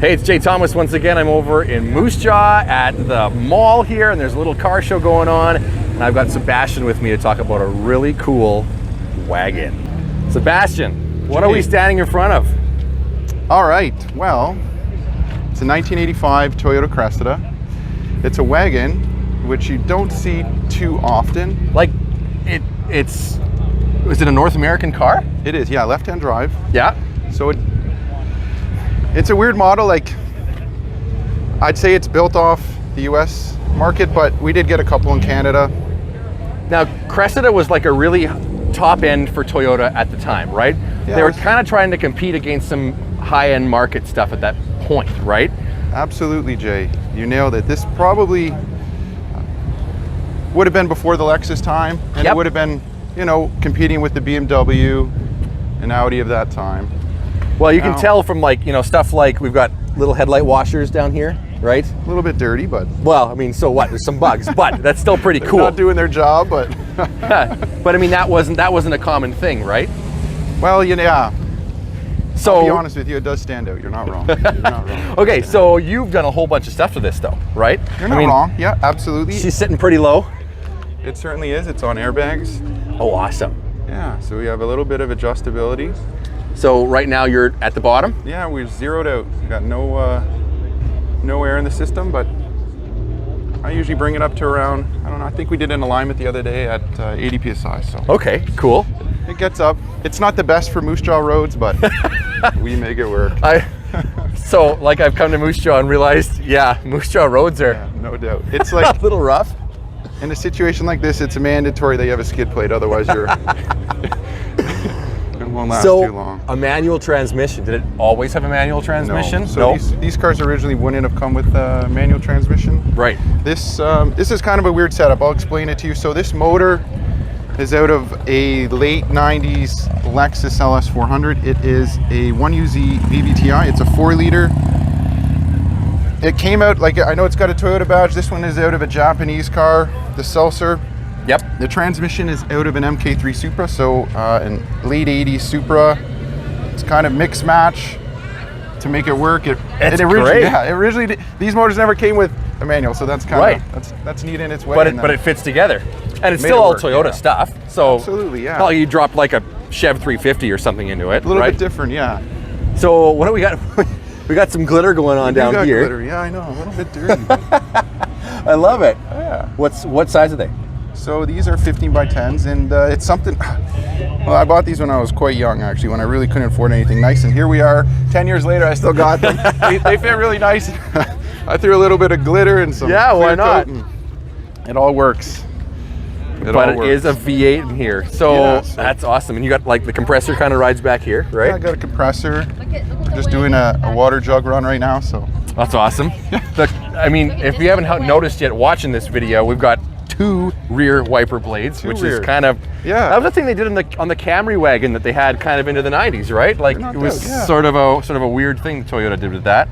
Hey, it's Jay Thomas once again. I'm over in Moose Jaw at the mall here, and there's a little car show going on, and I've got Sebastian with me to talk about a really cool wagon. Sebastian, what are we standing in front of? All right, well, it's a 1985 Toyota Cressida. It's a wagon which you don't see too often. Like, is it a North American car? It is, yeah, left-hand drive. Yeah. So it's a weird model. Like, I'd say it's built off the US market, but we did get a couple in Canada. Now, Cressida was like a really top end for Toyota at the time, right? Yeah, they were kind of trying to compete against some high-end market stuff at that point, right? Absolutely, Jay. You nailed it. This probably would have been before the Lexus time, and it would have been, you know, competing with the BMW and Audi of that time. Well, you can tell from, like, you know, stuff like we've got little headlight washers down here, right? A little bit dirty, but... Well, I mean, so what? There's some bugs, but that's still pretty cool. Not doing their job, but... But I mean, that wasn't a common thing, right? Well, yeah. So, I'll be honest with you, it does stand out. You're not wrong. You're not wrong. Okay, so you've done a whole bunch of stuff to this, though, right? You're not wrong. Yeah, absolutely. She's sitting pretty low. It certainly is. It's on airbags. Oh, awesome. Yeah, so we have a little bit of adjustability. So right now you're at the bottom? Yeah, we're zeroed out. We got no air in the system, but I usually bring it up to around, I don't know, I think we did an alignment the other day at 80 PSI. So okay, cool. It gets up. It's not the best for Moose Jaw roads, but we make it work. So, like, I've come to Moose Jaw and realized, yeah, Moose Jaw roads are... Yeah, no doubt. It's like... a little rough. In a situation like this, it's mandatory that you have a skid plate, otherwise you're... It won't last too long. A manual transmission, did it always have a manual transmission? No. So these cars originally wouldn't have come with a manual transmission. Right. This is kind of a weird setup. I'll explain it to you. So this motor is out of a late 90s Lexus LS400. It is a 1UZ VVTi. It's a 4-liter. It came out, like, I know it's got a Toyota badge. This one is out of a Japanese car, the Seltzer. Yep. The transmission is out of an MK3 Supra, so an late 80s Supra. It's kind of mix match to make it work. It's great. Yeah, originally these motors never came with a manual, so that's kind of that's neat in its way. But it fits together, and it's still all Toyota stuff. So absolutely, yeah. Probably you dropped like a Chev 350 or something into it. A little bit different, yeah. So what do we got? We got some glitter going on down here. Glitter, yeah, I know, a little bit dirty. I love it. Yeah. What size are they? So these are 15 by 10s, and it's something, well, I bought these when I was quite young, actually, when I really couldn't afford anything nice, and here we are, 10 years later, I still got them. they fit really nice. I threw a little bit of glitter and some why not? It all works. It is a V8 in here, so that's awesome. And you got, like, the compressor kind of rides back here, right? Yeah, I got a compressor. We're just doing a water jug run right now, so. That's awesome. Look, I mean, if you haven't noticed yet watching this video, we've got 2 rear wiper blades, which is kind of, that was the thing they did on the Camry wagon that they had kind of into the 90s, right? Like, it was sort of a weird thing Toyota did with that.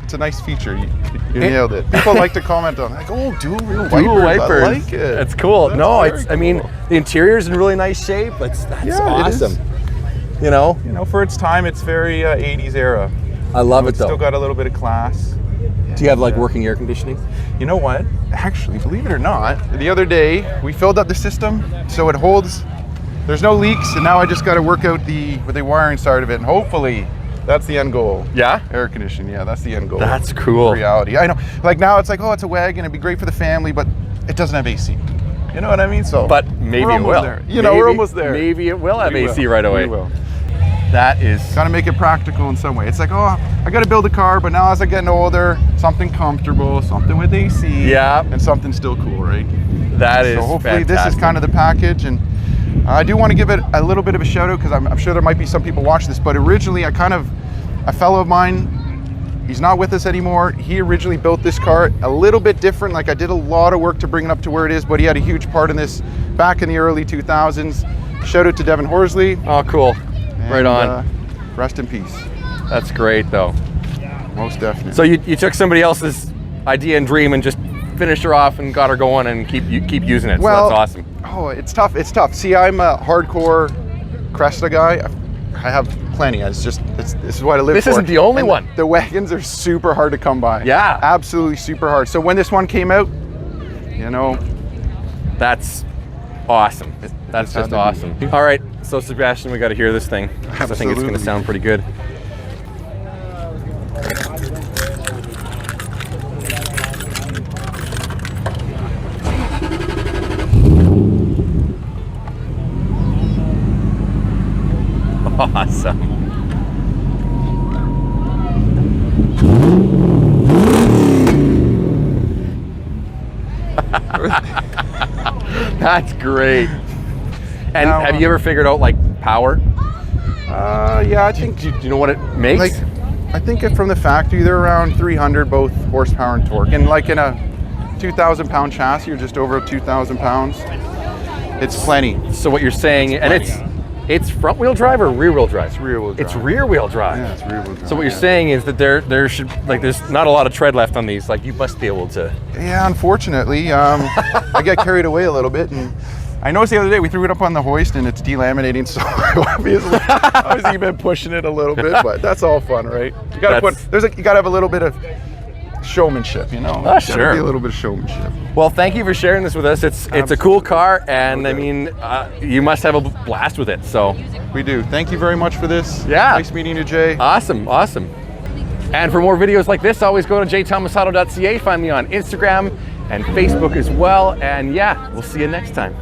It's a nice feature. You nailed it. People like to comment on, like, oh, dual rear wipers. I like it. It's cool. I mean, the interior's in really nice shape. That's awesome. You know, for its time, it's very 80s era. I love it though. Still got a little bit of class. Do you have like working air conditioning? You know what? Actually, believe it or not, the other day we filled up the system so it holds. There's no leaks, and now I just got to work out the wiring side of it, and hopefully that's the end goal. Yeah? Air conditioning, yeah, that's the end goal. That's cool. Reality. I know. Like now it's like, oh, it's a wagon, it'd be great for the family, but it doesn't have AC. You know what I mean? So. But maybe it will. There. We're almost there. Maybe it will have AC right away. We will. That is... Got to make it practical in some way. It's like, oh, I got to build a car, but now as I'm getting older, something comfortable, something with AC, and something still cool, right? That is so hopefully fantastic. This is kind of the package, and I do want to give it a little bit of a shout out because I'm sure there might be some people watch this, but originally a fellow of mine, he's not with us anymore. He originally built this car a little bit different. Like I did a lot of work to bring it up to where it is, but he had a huge part in this back in the early 2000s. Shout out to Devin Horsley. Oh, cool. Right on. Rest in peace. That's great, though. Most definitely. So you took somebody else's idea and dream and just finished her off and got her going and keep using it. Well, so that's awesome. Oh, it's tough. It's tough. See, I'm a hardcore Cressida guy. I have plenty. It's just, this is what I live for. This isn't the only one. The wagons are super hard to come by. Yeah. Absolutely super hard. So when this one came out, you know. That's awesome. That's just awesome. All right, so Sebastian, we got to hear this thing. I think it's going to sound pretty good. Awesome. That's great. And now, have you ever figured out like power? Yeah, I think. Do you know what it makes? Like, I think from the factory they're around 300 both horsepower and torque, and like in a 2,000 pound chassis, you're just over 2,000 pounds. It's plenty. So what you're saying, and it's front wheel drive or rear wheel drive? It's rear wheel drive. It's rear wheel drive. Yeah, it's rear wheel drive. So what you're saying is that there should, like, there's not a lot of tread left on these. Like, you must be able to. Yeah, unfortunately, I get carried away a little bit, and I noticed the other day we threw it up on the hoist and it's delaminating. So obviously been pushing it a little bit, but that's all fun, right? You gotta you gotta have a little bit of showmanship, you know. Oh, sure. Be a little bit of showmanship. Well, thank you for sharing this with us. It's a cool car, and I mean, you must have a blast with it. So we do. Thank you very much for this. Yeah. Nice meeting you, Jay. Awesome, awesome. And for more videos like this, always go to jthomasauto.ca. Find me on Instagram and Facebook as well. And yeah, we'll see you next time.